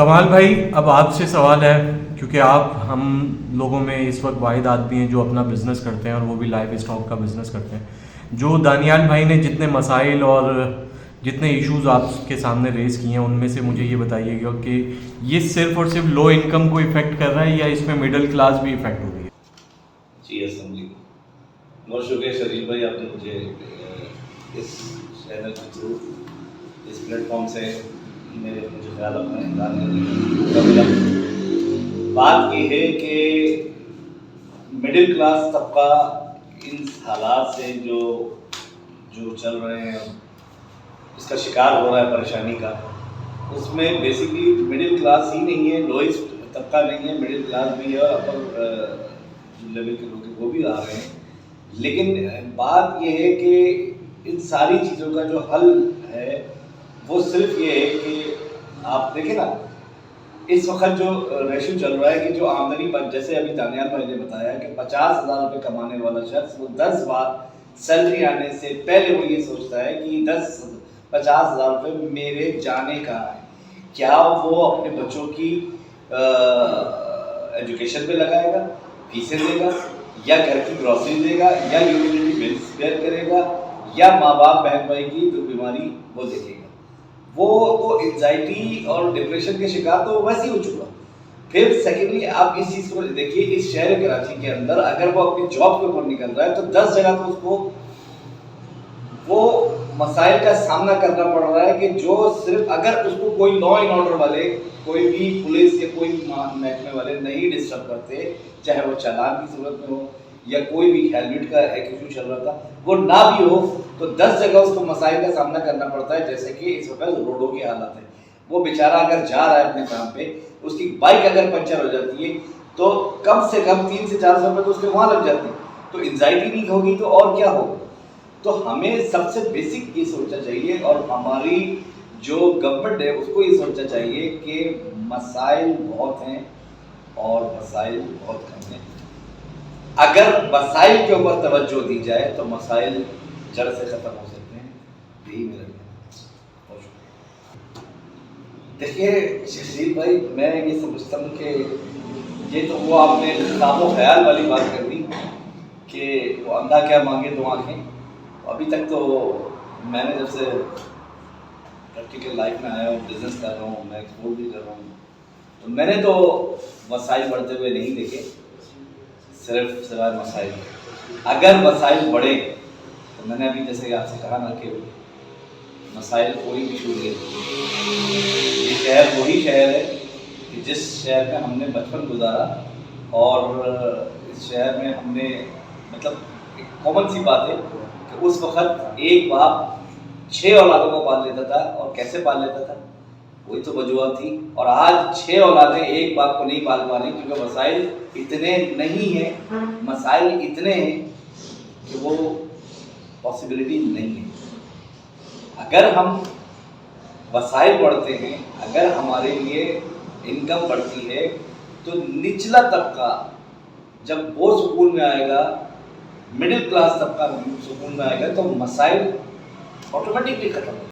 کمال بھائی، اب آپ سے سوال ہے، کیونکہ آپ ہم لوگوں میں اس وقت واحد آدمی ہیں جو اپنا بزنس کرتے ہیں اور وہ بھی لائف اسٹاک کا بزنس کرتے ہیں. جو دانیال بھائی نے جتنے مسائل اور جتنے ایشوز آپ کے سامنے ریز کیے ہیں، ان میں سے مجھے یہ بتائیے گا کہ یہ صرف اور صرف لو انکم کو افیکٹ کر رہا ہے یا اس میں مڈل کلاس بھی افیکٹ ہو رہی ہے؟ جی السلام علیکم. بہت شکریہ شریف بھائی، آپ نے مجھے اس چینل کے تھرو اس پلیٹ فارم سے مجھے خیال اپنا اظہار کرنے کا ملا. بات یہ ہے کہ مڈل کلاس طبقہ ان حالات سے جو چل رہے ہیں، اس کا شکار ہو رہا ہے پریشانی کا. اس میں بیسکلی مڈل کلاس ہی نہیں ہے، لوئسٹ طبقہ نہیں ہے، مڈل کلاس بھی ہے اور اپر لیول کے لوگ وہ بھی آ رہے ہیں. لیکن بات یہ ہے کہ ان ساری چیزوں کا جو حل ہے وہ صرف یہ ہے کہ آپ دیکھیں نا، اس وقت جو ریشو چل رہا ہے کہ جو آمدنی پر، جیسے ابھی دانیال بھائی نے بتایا کہ 50,000 روپے کمانے والا شخص وہ 10 بار سیلری آنے سے پہلے وہ یہ سوچتا ہے کہ 50,000 روپے میرے جانے کا ہے. کیا وہ اپنے بچوں کی ایجوکیشن پہ لگائے گا، فیسیں دے گا، یا گھر کی گروسری دے گا، یا یوٹیلیٹی بلز پیئر کرے گا، یا ماں باپ بہن بھائی کی جو بیماری وہ دیکھے گا؟ وہ تو انزائٹی اور ڈپریشن کے شکار تو ویسے ہی ہو چکا. پھر سیکنڈلی آپ اس چیز کو دیکھیے، اس شہر کراچی کے اندر اگر وہ اپنی جاب کے اوپر نکل رہا ہے تو 10 جگہ تو اس کو وہ مسائل کا سامنا کرنا پڑ رہا ہے کہ جو صرف اگر اس کو کوئی لا اینڈ آرڈر والے، کوئی بھی پولیس یا کوئی محکمے والے نہیں ڈسٹرب کرتے، چاہے وہ چالان کی صورت میں ہو یا کوئی بھی ہیلمٹ کا ایک ایشو چل رہا تھا وہ نہ بھی ہو، تو 10 جگہ اس کو مسائل کا سامنا کرنا پڑتا ہے. جیسے کہ اس وقت روڈوں کی حالت ہے، وہ بیچارہ اگر جا رہا ہے اپنے کام پہ، اس کی بائک اگر پنچر ہو جاتی ہے تو کم سے کم 300 سے 400 روپے تو اس کے وہاں لگ جاتے ہیں. تو انزائٹی نہیں ہوگی تو اور کیا ہوگا؟ تو ہمیں سب سے بیسک یہ سوچنا چاہیے، اور ہماری جو گورنمنٹ ہے اس کو یہ سوچنا چاہیے کہ مسائل بہت ہیں اور وسائل بہت کم ہیں. اگر وسائل کے اوپر توجہ دی جائے تو مسائل جڑ سے ختم ہو سکتے ہیں. یہی میرا کہنا ہے. دیکھیے شہزید بھائی، میں یہ سمجھتا ہوں کہ یہ تو وہ آپ نے خواب و خیال والی بات کر دی کہ وہ اندھا کیا مانگے دو آنکھیں. ابھی تک تو میں نے جب سے پریکٹیکل لائف میں آیا ہوں، بزنس کر رہا ہوں، میں ایکسپورٹ بھی کر رہا ہوں، تو میں نے تو وسائل بڑھتے ہوئے نہیں دیکھے، صرف سوائے مسائل. اگر وسائل بڑھے تو میں نے ابھی جیسے کہ آپ سے کہا نا کہ مسائل کوئی بھی شروع نہیں. یہ شہر وہی شہر ہے کہ جس شہر میں ہم نے بچپن گزارا، اور اس شہر میں ہم نے مطلب ایک کامن سی بات ہے کہ اس وقت ایک باپ 6 اولادوں کو پال لیتا تھا. اور کیسے پال لیتا تھا؟ وہی تو وجوہات تھی. اور آج 6 اولادیں ایک باپ کو نہیں پال پا رہی کیونکہ وسائل اتنے نہیں ہیں، مسائل اتنے ہیں کہ وہ پاسبلٹی نہیں ہے. اگر ہم وسائل بڑھتے ہیں، اگر ہمارے لیے انکم بڑھتی ہے، تو نچلا طبقہ جب وہ سکون میں آئے گا، مڈل کلاس طبقہ سکون میں آئے گا، تو مسائل آٹومیٹکلی ختم ہو